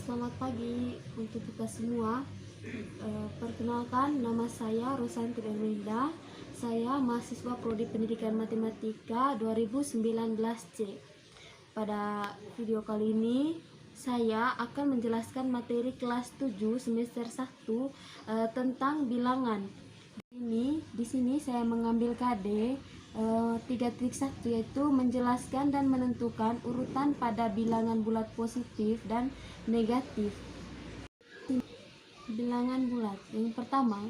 Selamat pagi untuk kita semua. Perkenalkan, nama saya Rosanti Erlinda. Saya mahasiswa Prodi Pendidikan Matematika 2019C. Pada video kali ini, saya akan menjelaskan materi kelas 7 semester 1 tentang bilangan. Di sini saya mengambil KD 3.1, yaitu menjelaskan dan menentukan urutan pada bilangan bulat positif dan negatif. Bilangan bulat. Yang pertama,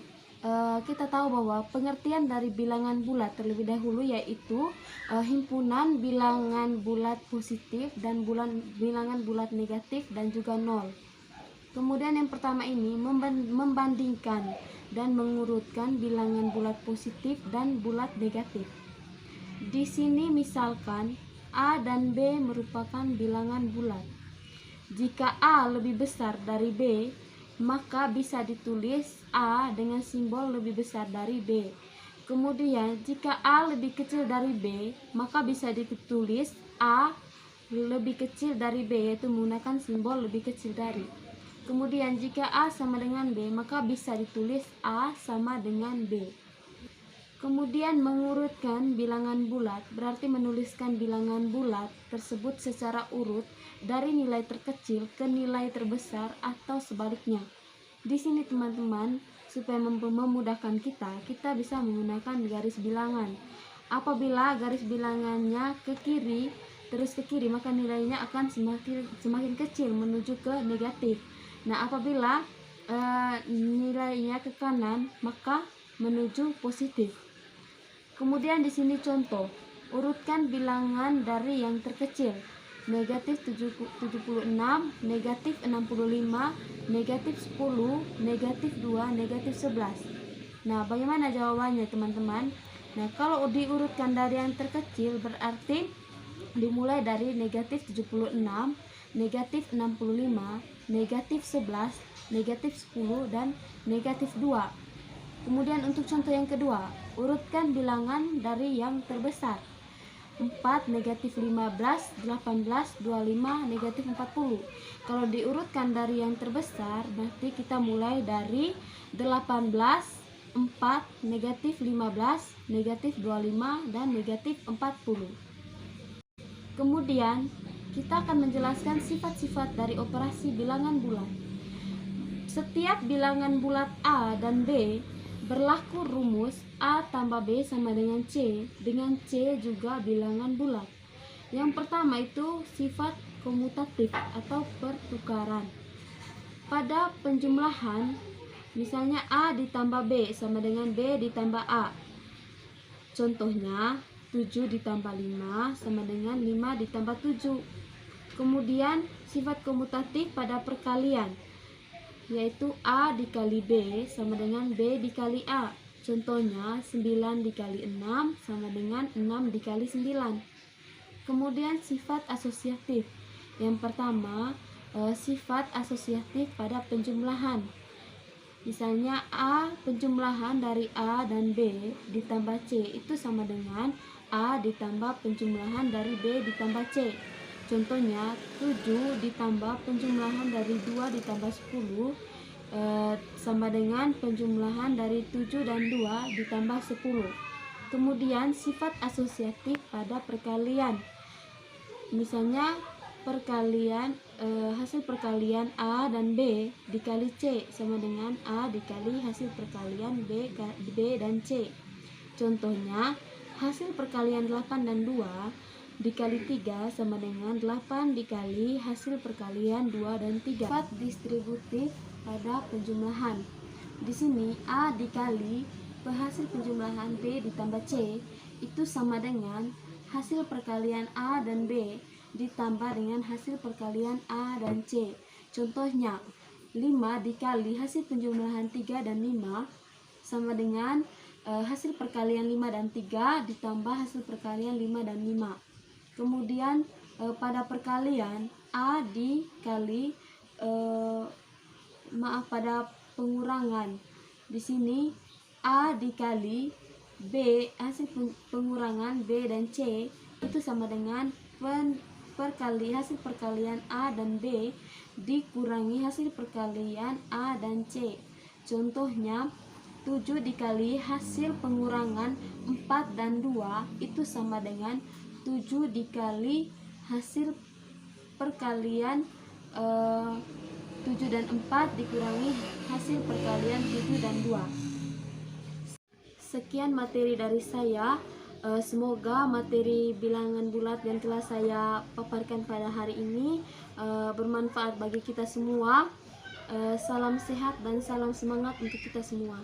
kita tahu bahwa pengertian dari bilangan bulat terlebih dahulu yaitu himpunan bilangan bulat positif dan bilangan bulat negatif dan juga nol. Kemudian yang pertama ini membandingkan dan mengurutkan bilangan bulat positif dan bulat negatif. Di sini misalkan A dan B merupakan bilangan bulat. Jika A lebih besar dari B, maka bisa ditulis A dengan simbol lebih besar dari B. Kemudian jika A lebih kecil dari B, maka bisa ditulis A lebih kecil dari B, yaitu menggunakan simbol lebih kecil dari. Kemudian jika A sama dengan B, maka bisa ditulis A sama dengan B. Kemudian mengurutkan bilangan bulat berarti menuliskan bilangan bulat tersebut secara urut dari nilai terkecil ke nilai terbesar atau sebaliknya. Di sini teman-teman, supaya memudahkan kita bisa menggunakan garis bilangan. Apabila garis bilangannya ke kiri, terus ke kiri, maka nilainya akan semakin kecil menuju ke negatif. Nah, apabila nilainya ke kanan, maka menuju positif. Kemudian di sini contoh, urutkan bilangan dari yang terkecil. Negatif 76, negatif 65, negatif 10, negatif 2, negatif 11. Nah, bagaimana jawabannya teman-teman? Nah, kalau diurutkan dari yang terkecil berarti dimulai dari negatif 76, negatif 65, negatif 11, negatif 10, dan negatif 2. Kemudian untuk contoh yang kedua, urutkan bilangan dari yang terbesar. 4, negatif 15, 18, 25, negatif 40. Kalau diurutkan dari yang terbesar, berarti kita mulai dari 18, 4, negatif 15, negatif 25, dan negatif 40. Kemudian, kita akan menjelaskan sifat-sifat dari operasi bilangan bulat. Setiap bilangan bulat A dan B berlaku rumus A tambah B sama dengan C juga bilangan bulat. Yang pertama itu sifat komutatif atau pertukaran. Pada penjumlahan, misalnya A ditambah B sama dengan B ditambah A. Contohnya 7 ditambah 5 sama dengan 5 ditambah 7. Kemudian sifat komutatif pada perkalian, yaitu A dikali B sama dengan B dikali A. Contohnya 9 dikali 6 sama dengan 6 dikali 9. Kemudian sifat asosiatif. Yang pertama, sifat asosiatif pada penjumlahan. Misalnya A penjumlahan dari A dan B ditambah C itu sama dengan A ditambah penjumlahan dari B ditambah C. Contohnya 7 ditambah penjumlahan dari 2 ditambah 10 sama dengan penjumlahan dari 7 dan 2 ditambah 10. Kemudian sifat asosiatif pada perkalian. Misalnya hasil perkalian A dan B dikali C sama dengan A dikali hasil perkalian B dan C. Contohnya hasil perkalian 8 dan 2 dikali 3 sama dengan 8 dikali hasil perkalian 2 dan 3. Sifat distributif pada penjumlahan. Di sini A dikali hasil penjumlahan B ditambah C itu sama dengan hasil perkalian A dan B ditambah dengan hasil perkalian A dan C. Contohnya 5 dikali hasil penjumlahan 3 dan 5 sama dengan hasil perkalian 5 dan 3 ditambah hasil perkalian 5 dan 5. Kemudian pada perkalian A dikali pada pengurangan. Di sini A dikali B hasil pengurangan B dan C itu sama dengan hasil perkalian A dan B dikurangi hasil perkalian A dan C. Contohnya 7 dikali hasil pengurangan 4 dan 2 itu sama dengan 7 dikali hasil perkalian 7 dan 4 dikurangi hasil perkalian 7 dan 2. Sekian materi dari saya. Semoga materi bilangan bulat yang telah saya paparkan pada hari ini bermanfaat bagi kita semua. Salam sehat dan salam semangat untuk kita semua.